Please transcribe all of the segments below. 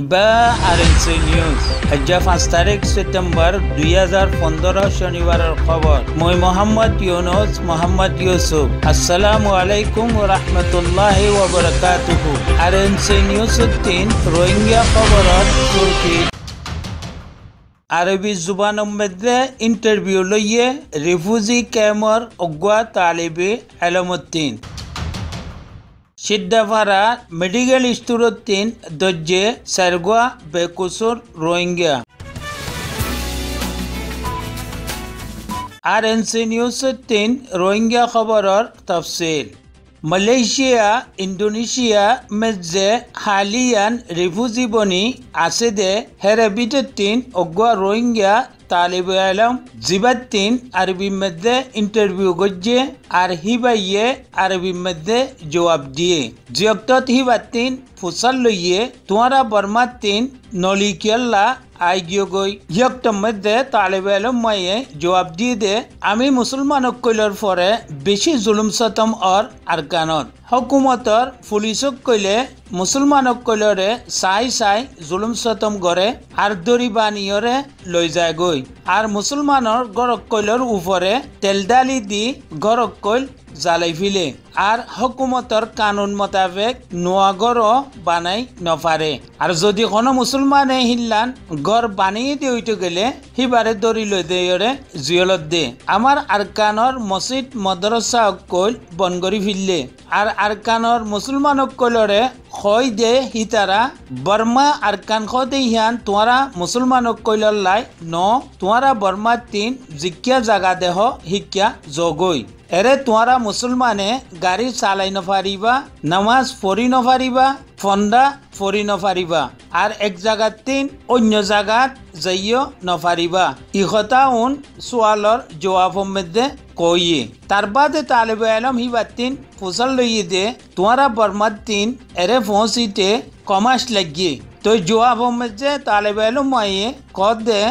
ইবা RNC news আজ্জা 5 তারিখ September 2015 শনিবারের খবর। মই মোহাম্মদ ইউনুস মোহাম্মদ ইউসুফ। আসসালামু আলাইকুম ওয়া রাহমাতুল্লাহি ওয়া বারাকাতুহু। আরএনসি নিউজ 3 রোহিঙ্গা খবরত তুর্কি আরবি জুবানের মধ্যে ইন্টারভিউ লইয়ে রিফিউজি ক্যাম্পর অগুয়া তালিবে এলমুদ্দিন সিদ্ধাপাড়া মেডিকেল স্টোরের 3 দর্জে সারগোয়া বেকুসুর রোহিঙ্গা। আরএনসি নিউজ 3 রোহিঙ্গা খবরের তফসিল। মালয়েশিয়া ইন্দোনেশিয়া মধ্যে হালিয়ান রিফিউজি বনি আছে দে হেরে বিটিন অগুয়া রোহিঙ্গা তালিব আলম জিবাত্তিন আরবি মধ্যে ইন্টারভিউ গজ্জে আর হিবাইয়ে আরবি মধ্যে জবাব দিয়ে জিয়ক্তত হিবাত্তিন ফুসাল লইয়ে তোমারা বর্মাত্তিন নলিকিয়াল্লা আইগিও গই ইয়ক্তর মধ্যে তালিব আলম মাইয়ে জবাব দিয়ে দে আমি মুসলমানক কইলর পরে বেশি জুলুম সতম আর আরকানত হুকুমতর পুলিশক কইলে মুসলমানক কইলরে চাই চাই জুলুম সতম করে আর দড়ি বানিয়রে লই যায় গই আর মুসলমানর গরক কইলর উপরে তেলদালি দি গরক কইল জ্বালাই ফিলে আর হুকুমতর কানুন মোতাবেক নোয়া গড় বানাই নপারে আর যদি কোনো মুসলমানে হিল্লান গড় বানিয়ে দিয়ে উঠে গেলে হিবারে দড়ি লই দেয়রে জিয়লত দে আমার আরকানর মসজিদ মদরসা কইল বন করি ফিরলে আর আরকানর মুসলমানক কইলরে হয় দে হিতারা বর্মা আরকান খদে হিয়ান তোমারা মুসলমানক কইলর লাই ন তোমারা বর্মা 3 জিকিয়া জাগা দেহ হিকিয়া জগই এরে তোমারা মুসলমানে গাড়ি চালাই নপারিবা নামাজ পড়ি নপারিবা ফন্দা পড়ি নপারিবা আর এক জায়গা 3 অন্য জায়গাত যাইও নপারিবা ইহতা উন সোয়ালর জবাবর মধ্যে কইয়ে তার বাদে তালিবে আলম হিবাত্তিন ফুসল লইয়ে দে তোমারা বর্মা 3 এরে পৌঁছিতে কমাস লাগিয়ে তো জবাবর মধ্যে তালিবে আলম মাইয়ে কদ দে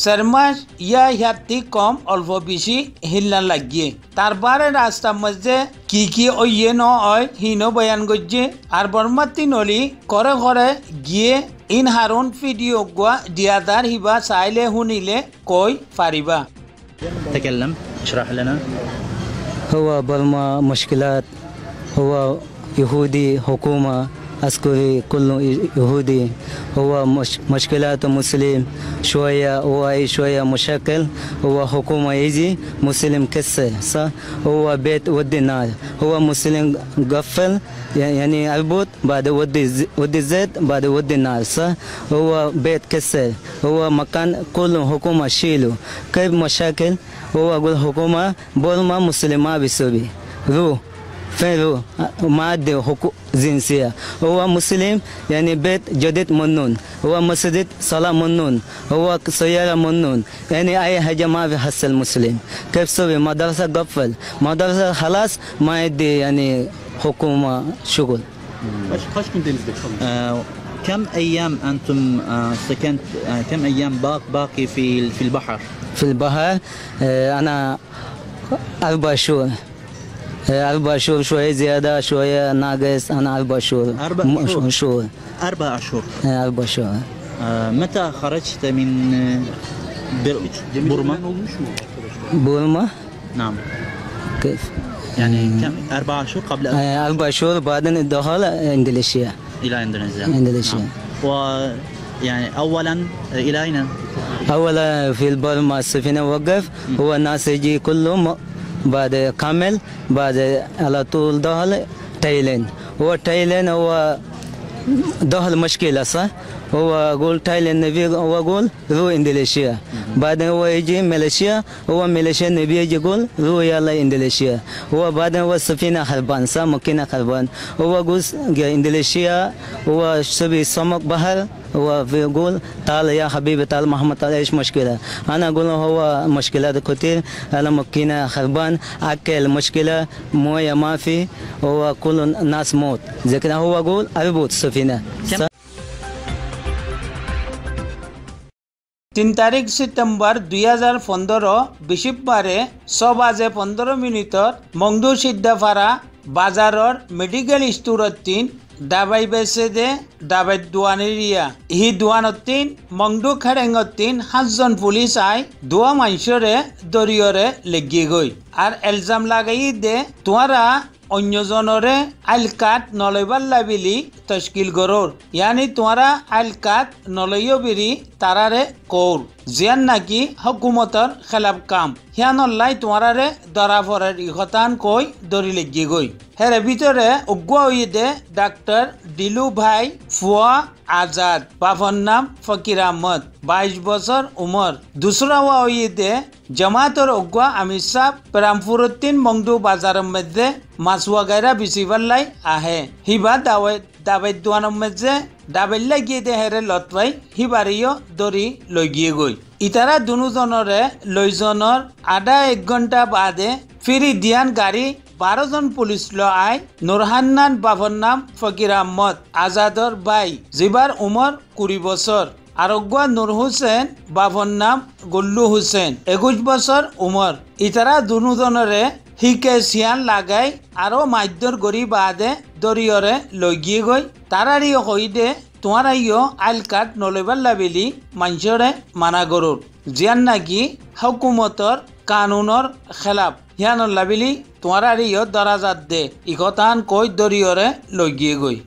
শর্মাস ইয়াতি কম অল্প বেশি হিল্লা লাগিয়ে তারপরে রাস্তার মধ্যে কি ওইয়ে ন হয় হিনো বয়ান করছে আর বর্মাতি নলি করে করে গিয়ে ইন হারুন ভিডিও গুয়া দিয়াদার হিবা চাইলে শুনিলে কই পারিবা। تكلم اشرح لنا. هو برما مشكلات هو يهودي حكومة عسكري كله يهودي هو مشكلات مسلم شوية هو شوية مشاكل هو حكومة يجي مسلم كسر صح هو بيت ودي نار هو مسلم قفل يعني أربط بعد ودي زيت بعد ودي نار صح هو بيت كسر هو مكان كله حكومة شيله كيف مشاكل هو أقول حكومة برما مسلمة بسوري روح فين روح ما عنده حقوق جنسية هو مسلم يعني بيت جديد منون هو مسجد صلاة منون هو سيارة منون يعني أي حاجة ما في حصل مسلم كيف سوي مدرسة قفل مدرسة خلاص ما يدي يعني حكومة شغل. ايش كنت كم ايام انتم سكنت كم ايام باقي في البحر؟ في البحر أنا 4 شهور 4 شهور شوية زيادة شوية ناقص أنا 4 شهور 4 شهور 4 أشهر 4 شهور. متى خرجت من بورما؟ بورما نعم كيف؟ يعني كم 4 أشهر قبل 4 شهور بعدين الدخول إندونيسيا إلى إندونيسيا. إندونيسيا. و يعني أولا إلى أين؟ أولا في البرما السفينة وقف هو الناس يجي كلهم بعد كامل بعد على طول دخل تايلاند هو تايلاند هو دخل مشكلة صح هو يقول تايلاند نبي هو يقول روح إندونيسيا بعدين هو يجي ماليزيا هو ماليزيا نبي يجي يقول روح يلا إندونيسيا هو بعدين هو السفينة خربان صح مكينة خربان هو يقول إندونيسيا هو سبي سمك بحر هو يقول تعال يا حبيبي تعال محمد تعال ايش مشكلة انا اقول له هو مشكلات كتير انا مكينة خربان اكل مشكلة مويه ما في هو كل الناس موت زي كده هو يقول اربط السفينة. 3 তারিখ সেপ্টেম্বর 2015 বৃহস্পতিবারে 6:15 মংদু সিদ্ধাপাড়া বাজারর মেডিকেল স্টোরের 3 dabai bese de dabai duaniria hi duanotin mongdu kharengotin 7 জন পুলিশ আই দুয়া মাইশরে দরিয়রে লেগি গই আর এলজাম লাগাই দে তোরা অন্যজনরে আইলকাত নলইবার লাবিলি তশকিল গরর ইয়ানি তোরা আইলকাত নলইয় বিরি তারারে কৌর জিয়ান নাকি হুকুমতর খেলাফ কাম হিয়ানল্লাই তোরারে দরা ফরের ইহতান কই দরি লেগি গই হেরে ভিতরে উগ্র হইদে ডাক্তার দিলু ভাই ফুয়া আজাদ বাফর নাম ফকির আহমদ 22 বছর উমর দুসরা ওয়া হইদে জামাতর উগ্র আমির সাহ পেরামপুরুদ্দিন মংদু বাজারের মধ্যে মাসুয়া গায়রা বিসিবাল্লাই আহে হিবা দাবাই দোয়ানের মধ্যে দাবাই লাগিয়ে দে হেরে লতবাই হিবারিও দরি লই গিয়ে গই ইতারা দুজনরে লইজনের আধা 1 ঘন্টা বাদে ফিরি দিয়ান গাড়ি 12 জন পুলিশ ল আই নুরহান্নান বাফর নাম ফকির আহমদ আজাদর ভাই জিবার উমর 20 বছর আরোগ্য নূর হোসেন বাফর নাম গুল্লু হোসেন 21 বছর উমর ইতারা দুজনরে হিকে সিয়ান লাগাই আরো মাইদর গড়ি বাদে দরিয়রে লই গিয়ে গই তারারি হইদে তোমারাইও আইল কাট নলইবার লাবিলি মানুষরে মানা গরুর জিয়ান নাকি হুকুমতর কানুনর খেলাফ হিয়ানর লাবিলি তোমারারিও দরাজাত দে ইকতান কই দরিয়রে লই গিয়ে গই।